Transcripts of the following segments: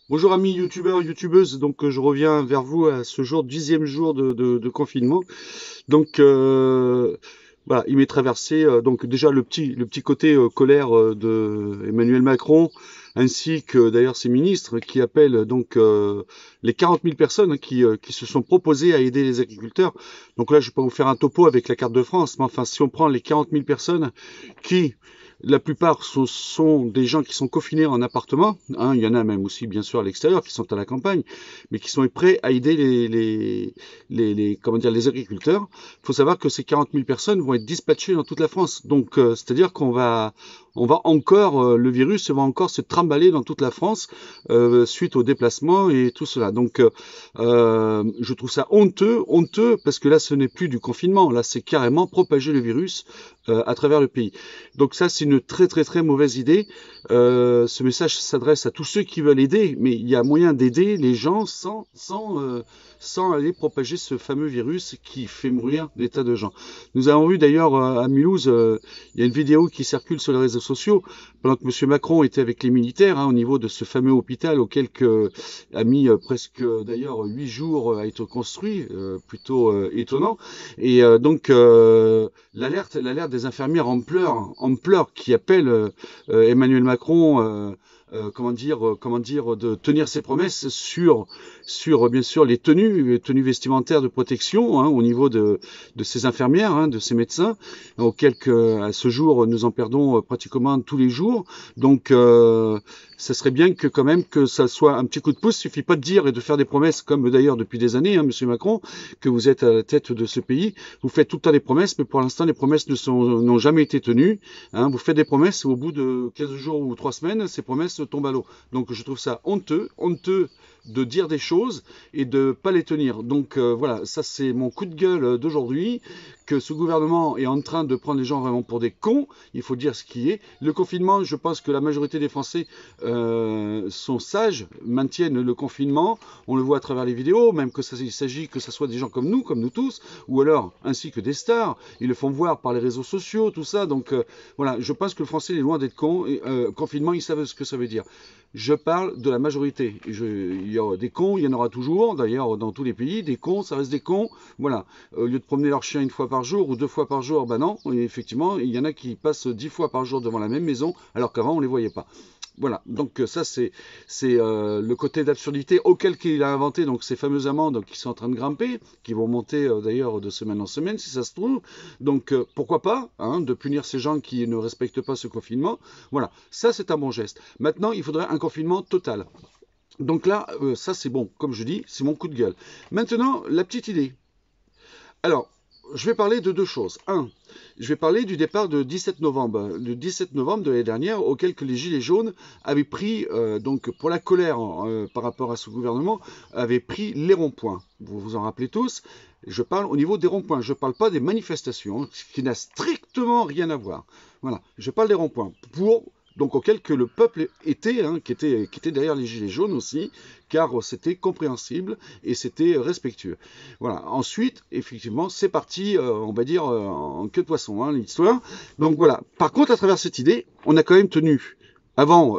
Bonjour amis youtubeurs, youtubeuses, donc je reviens vers vous à ce jour, 10e jour de confinement. Donc voilà, il m'est traversé donc déjà le petit côté colère de Emmanuel Macron, ainsi que d'ailleurs ses ministres qui appellent donc les 40 000 personnes qui se sont proposées à aider les agriculteurs. Donc là, je vais pas vous faire un topo avec la carte de France, mais enfin, si on prend les 40 000 personnes qui la plupart sont des gens qui sont confinés en appartement, hein, il y en a même aussi bien sûr à l'extérieur qui sont à la campagne, mais qui sont prêts à aider comment dire, les agriculteurs. Il faut savoir que ces 40 000 personnes vont être dispatchées dans toute la France. Donc c'est-à-dire on va encore, le virus va encore se trimballer dans toute la France suite au déplacement et tout cela. Donc je trouve ça honteux, honteux parce que là ce n'est plus du confinement, là c'est carrément propager le virus à travers le pays. Donc ça, c'est une très très très mauvaise idée. Ce message s'adresse à tous ceux qui veulent aider, mais il y a moyen d'aider les gens sans aller propager ce fameux virus qui fait mourir des tas de gens. Nous avons vu d'ailleurs à Mulhouse, il y a une vidéo qui circule sur les réseaux sociaux, pendant que M. Macron était avec les militaires, hein, au niveau de ce fameux hôpital auquel a mis presque d'ailleurs 8 jours à être construit, plutôt étonnant. Et donc l'alerte des infirmières en pleurs qui appellent Emmanuel Macron, comment dire, de tenir ses promesses sur bien sûr les tenues vestimentaires de protection hein, au niveau de ces infirmières, hein, de ces médecins, auxquels à ce jour nous en perdons pratiquement tous les jours. Donc ça serait bien que quand même que ça soit un petit coup de pouce. Il suffit pas de dire et de faire des promesses, comme d'ailleurs depuis des années, hein, Monsieur Macron, que vous êtes à la tête de ce pays. Vous faites tout le temps des promesses, mais pour l'instant les promesses n'ont jamais été tenues. Hein. Vous faites des promesses, et au bout de 15 jours ou 3 semaines, ces promesses tombent à l'eau. Donc je trouve ça honteux, honteux de dire des choses et de pas les tenir. Donc voilà, ça c'est mon coup de gueule d'aujourd'hui, que ce gouvernement est en train de prendre les gens vraiment pour des cons, il faut dire ce qui est. Le confinement, je pense que la majorité des Français sont sages, maintiennent le confinement, on le voit à travers les vidéos, même que il s'agit que ce soit des gens comme nous tous, ou alors ainsi que des stars, ils le font voir par les réseaux sociaux, tout ça, donc voilà, je pense que le Français est loin d'être con, et, confinement, ils savent ce que ça veut dire. Je parle de la majorité. Il y a des cons, il y en aura toujours, d'ailleurs dans tous les pays, des cons, ça reste des cons. Voilà, au lieu de promener leur chien une fois par jour ou 2 fois par jour, ben non, et effectivement, il y en a qui passent 10 fois par jour devant la même maison, alors qu'avant on les voyait pas. Voilà, donc ça c'est le côté d'absurdité auquel il a inventé donc ces fameuses amendes qui sont en train de grimper, qui vont monter d'ailleurs de semaine en semaine si ça se trouve. Donc pourquoi pas hein, de punir ces gens qui ne respectent pas ce confinement. Voilà, ça c'est un bon geste. Maintenant il faudrait un confinement total. Donc là, ça c'est bon, comme je dis, c'est mon coup de gueule. Maintenant, la petite idée. Alors, je vais parler de deux choses. Un, je vais parler du départ de 17 novembre, le 17 novembre de l'année dernière, auquel que les Gilets jaunes avaient pris, donc pour la colère par rapport à ce gouvernement, avaient pris les ronds-points. Vous vous en rappelez tous. Je parle au niveau des ronds-points. Je ne parle pas des manifestations, ce qui n'a strictement rien à voir. Voilà, je parle des ronds-points pour donc auquel que le peuple était, hein, qui était derrière les gilets jaunes aussi, car c'était compréhensible et c'était respectueux. Voilà. Ensuite, effectivement, c'est parti, on va dire, en queue de poisson, hein, l'histoire. Donc voilà. Par contre, à travers cette idée, on a quand même tenu avant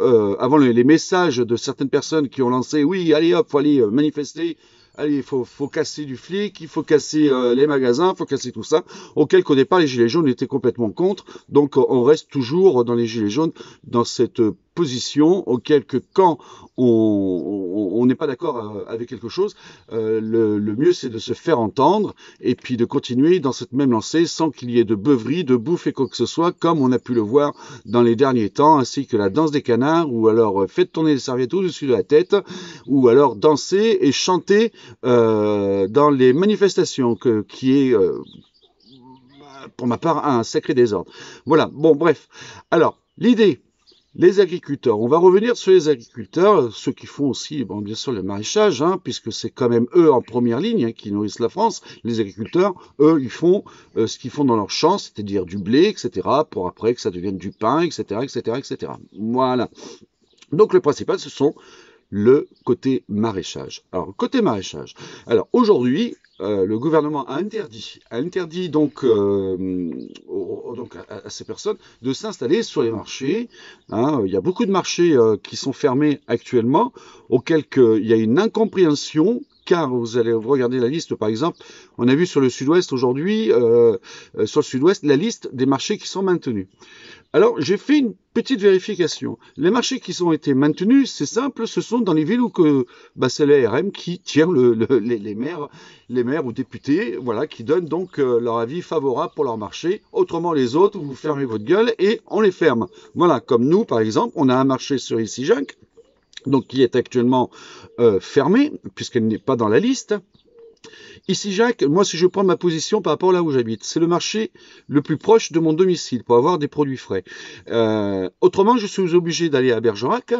les messages de certaines personnes qui ont lancé, oui, allez hop, faut aller manifester, allez, faut casser du flic, il faut casser les magasins, il faut casser tout ça, auquel qu'au départ les Gilets jaunes étaient complètement contre, donc on reste toujours dans les Gilets jaunes, dans cette position auquel que quand on n'est pas d'accord avec quelque chose, le mieux c'est de se faire entendre et puis de continuer dans cette même lancée sans qu'il y ait de beuverie, de bouffe et quoi que ce soit, comme on a pu le voir dans les derniers temps, ainsi que la danse des canards, ou alors faites tourner les serviettes au-dessus de la tête, ou alors danser et chanter dans les manifestations, qui est pour ma part un sacré désordre. Voilà, bon bref. Alors, l'idée, les agriculteurs. On va revenir sur les agriculteurs, ceux qui font aussi, bon, bien sûr, le maraîchage, hein, puisque c'est quand même eux en première ligne hein, qui nourrissent la France. Les agriculteurs, eux, ils font ce qu'ils font dans leurs champs, c'est-à-dire du blé, etc., pour après que ça devienne du pain, etc., etc., etc. Voilà. Donc le principal, ce sont le côté maraîchage. Alors, côté maraîchage. Alors, aujourd'hui, le gouvernement a interdit donc, donc à ces personnes de s'installer sur les marchés. Hein. Il y a beaucoup de marchés qui sont fermés actuellement, auxquels il y a une incompréhension. Car vous allez regarder la liste, par exemple, on a vu sur le sud-ouest aujourd'hui, sur le sud-ouest, la liste des marchés qui sont maintenus. Alors, j'ai fait une petite vérification. Les marchés qui ont été maintenus, c'est simple, ce sont dans les villes où c'est l'ARM qui tient les maires ou députés, voilà, qui donnent donc leur avis favorable pour leur marché. Autrement, les autres, vous fermez votre gueule et on les ferme. Voilà, comme nous, par exemple, on a un marché sur Issy-Jacques, donc qui est actuellement fermée, puisqu'elle n'est pas dans la liste. Ici, Jacques, moi, si je prends ma position par rapport à là où j'habite, c'est le marché le plus proche de mon domicile pour avoir des produits frais. Autrement, je suis obligé d'aller à Bergerac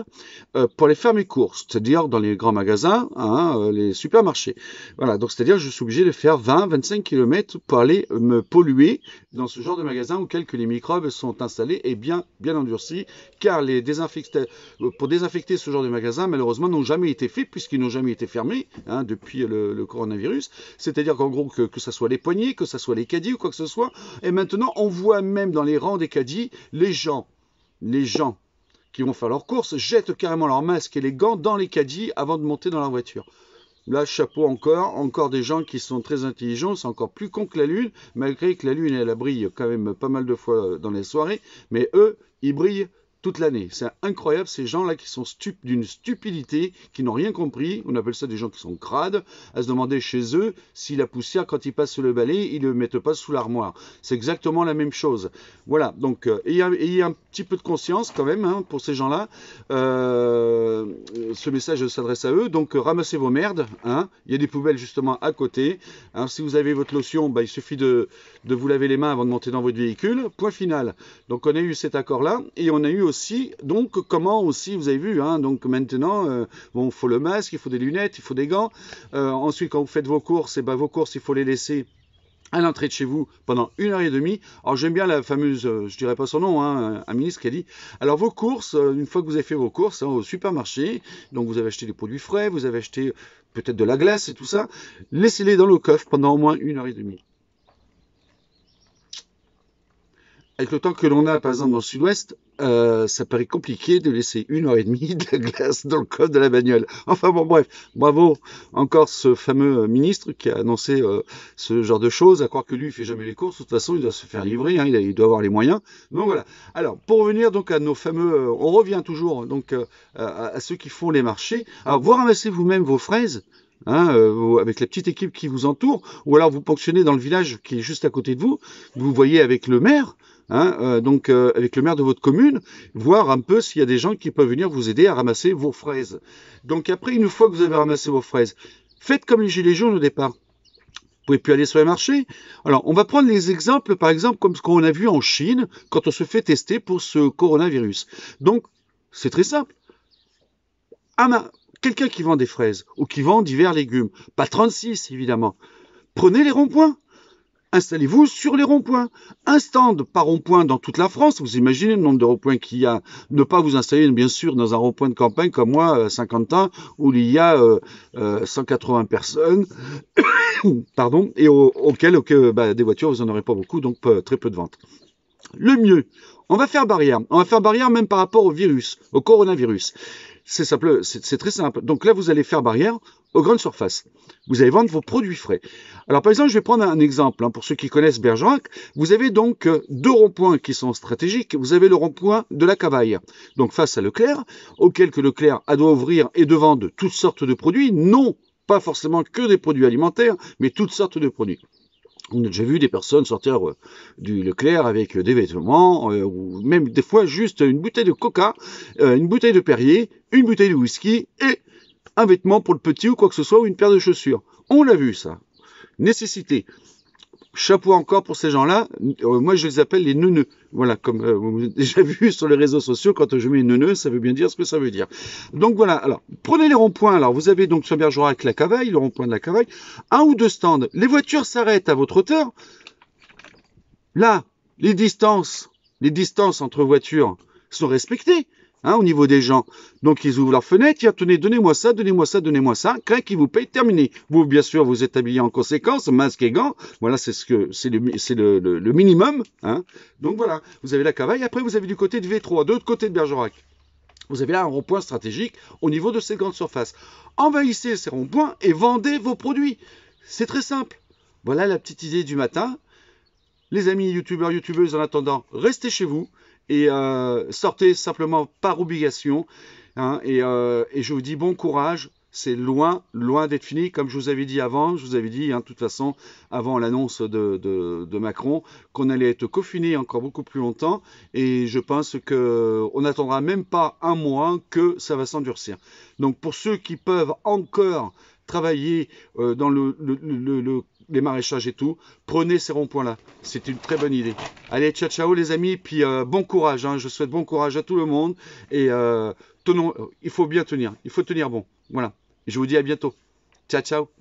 pour aller faire mes courses, c'est-à-dire dans les grands magasins, hein, les supermarchés. Voilà, donc c'est-à-dire que je suis obligé de faire 20-25 km pour aller me polluer dans ce genre de magasin auquel les microbes sont installés et bien endurcis, car pour désinfecter ce genre de magasin, malheureusement, n'ont jamais été faits puisqu'ils n'ont jamais été fermés hein, depuis le coronavirus. C'est-à-dire qu'en gros, que ce soit les poignées, que ce soit les caddies ou quoi que ce soit. Et maintenant, on voit même dans les rangs des caddies, les gens qui vont faire leurs courses jettent carrément leurs masques et les gants dans les caddies avant de monter dans la voiture. Là, chapeau encore des gens qui sont très intelligents, c'est encore plus con que la Lune, malgré que la Lune, elle brille quand même pas mal de fois dans les soirées, mais eux, ils brillent toute l'année. C'est incroyable, ces gens-là qui sont d'une stupidité, qui n'ont rien compris. On appelle ça des gens qui sont crades, à se demander chez eux si la poussière, quand ils passent le balai, ils ne le mettent pas sous l'armoire. C'est exactement la même chose. Voilà, donc ayez un petit peu de conscience quand même hein, pour ces gens-là. Ce message s'adresse à eux. Donc ramassez vos merdes. Hein. Il y a des poubelles justement à côté. Hein, si vous avez votre lotion, il suffit de vous laver les mains avant de monter dans votre véhicule. Point final. Donc on a eu cet accord-là et on a eu aussi, donc comment aussi, vous avez vu, hein, donc maintenant, bon, il faut le masque, il faut des lunettes, il faut des gants. Ensuite, quand vous faites vos courses, vos courses, il faut les laisser à l'entrée de chez vous pendant 1h30. Alors j'aime bien la fameuse, je dirais pas son nom, hein, un ministre qui a dit, alors vos courses, une fois que vous avez fait vos courses hein, au supermarché, donc vous avez acheté des produits frais, vous avez acheté peut-être de la glace et tout ça, laissez-les dans le coffre pendant au moins 1h30. Avec le temps que l'on a, par exemple, dans le sud-ouest, ça paraît compliqué de laisser 1h30 de la glace dans le coffre de la bagnole. Enfin bon, bref, bravo encore ce fameux ministre qui a annoncé ce genre de choses, à croire que lui, il fait jamais les courses. De toute façon, il doit se faire livrer, hein, il doit avoir les moyens. Donc voilà. Alors, pour revenir donc à nos fameux... on revient toujours donc à ceux qui font les marchés. Alors, vous ramassez vous-même vos fraises, hein, avec la petite équipe qui vous entoure, ou alors vous ponctionnez dans le village qui est juste à côté de vous, vous voyez avec le maire, hein, donc avec le maire de votre commune, voir un peu s'il y a des gens qui peuvent venir vous aider à ramasser vos fraises. Donc après, une fois que vous avez ramassé vos fraises, faites comme les gilets jaunes au départ. Vous pouvez plus aller sur les marchés. Alors, on va prendre les exemples, par exemple, comme ce qu'on a vu en Chine, quand on se fait tester pour ce coronavirus. Donc, c'est très simple. Quelqu'un qui vend des fraises ou qui vend divers légumes, pas 36 évidemment, prenez les ronds-points. Installez-vous sur les ronds-points. Un stand par rond-point dans toute la France. Vous imaginez le nombre de ronds-points qu'il y a. Ne pas vous installer, bien sûr, dans un rond-point de campagne comme moi, à Saint-Quentin, où il y a 180 personnes, pardon, et auquel des voitures, vous n'en aurez pas beaucoup, donc très peu de ventes. Le mieux, on va faire barrière. On va faire barrière même par rapport au virus, au coronavirus. C'est simple, c'est très simple. Donc là, vous allez faire barrière aux grandes surfaces. Vous allez vendre vos produits frais. Alors par exemple, je vais prendre un exemple. Hein, pour ceux qui connaissent Bergerac, vous avez donc deux ronds-points qui sont stratégiques. Vous avez le rond-point de la Cavaille, donc face à Leclerc, auquel que Leclerc doit ouvrir et de vendre toutes sortes de produits, non pas forcément que des produits alimentaires, mais toutes sortes de produits. On a déjà vu des personnes sortir du Leclerc avec des vêtements, ou même des fois juste une bouteille de coca, une bouteille de Perrier, une bouteille de whisky et un vêtement pour le petit ou quoi que ce soit, ou une paire de chaussures. On l'a vu ça. Nécessité. Chapeau encore pour ces gens-là. Moi, je les appelle les neuneux. Voilà, comme vous avez déjà vu sur les réseaux sociaux, quand je mets neuneux, ça veut bien dire ce que ça veut dire. Donc voilà, alors, prenez les ronds-points. Alors, vous avez donc sur Bergerac la Cavaille, le rond-point de la Cavaille, un ou deux stands. Les voitures s'arrêtent à votre hauteur. Là, les distances entre voitures sont respectées. hein, au niveau des gens. Donc ils ouvrent leur fenêtre, tiens, tenez, donnez-moi ça, donnez-moi ça, donnez-moi ça, crac, ils vous payent, terminé. Vous, bien sûr, vous êtes habillé en conséquence, masque et gants. Voilà, c'est le minimum. Hein. Donc voilà, vous avez la cavaille. Après, vous avez du côté de V3, de l'autre côté de Bergerac. Vous avez là un rond-point stratégique au niveau de ces grandes surfaces. Envahissez ces ronds-points et vendez vos produits. C'est très simple. Voilà la petite idée du matin. Les amis youtubeurs, youtubeuses, en attendant, restez chez vous et sortez simplement par obligation. Hein, et je vous dis bon courage. C'est loin, loin d'être fini. Comme je vous avais dit avant, je vous avais dit, hein, de toute façon, avant l'annonce de Macron, qu'on allait être confiné encore beaucoup plus longtemps. Et je pense qu'on n'attendra même pas un mois que ça va s'endurcir. Donc pour ceux qui peuvent encore travailler dans les maraîchages et tout, prenez ces ronds-points-là. C'est une très bonne idée. Allez, ciao, ciao les amis, puis bon courage. Hein, je souhaite bon courage à tout le monde. Et tenons, il faut bien tenir, il faut tenir bon. Voilà. Je vous dis à bientôt. Ciao, ciao.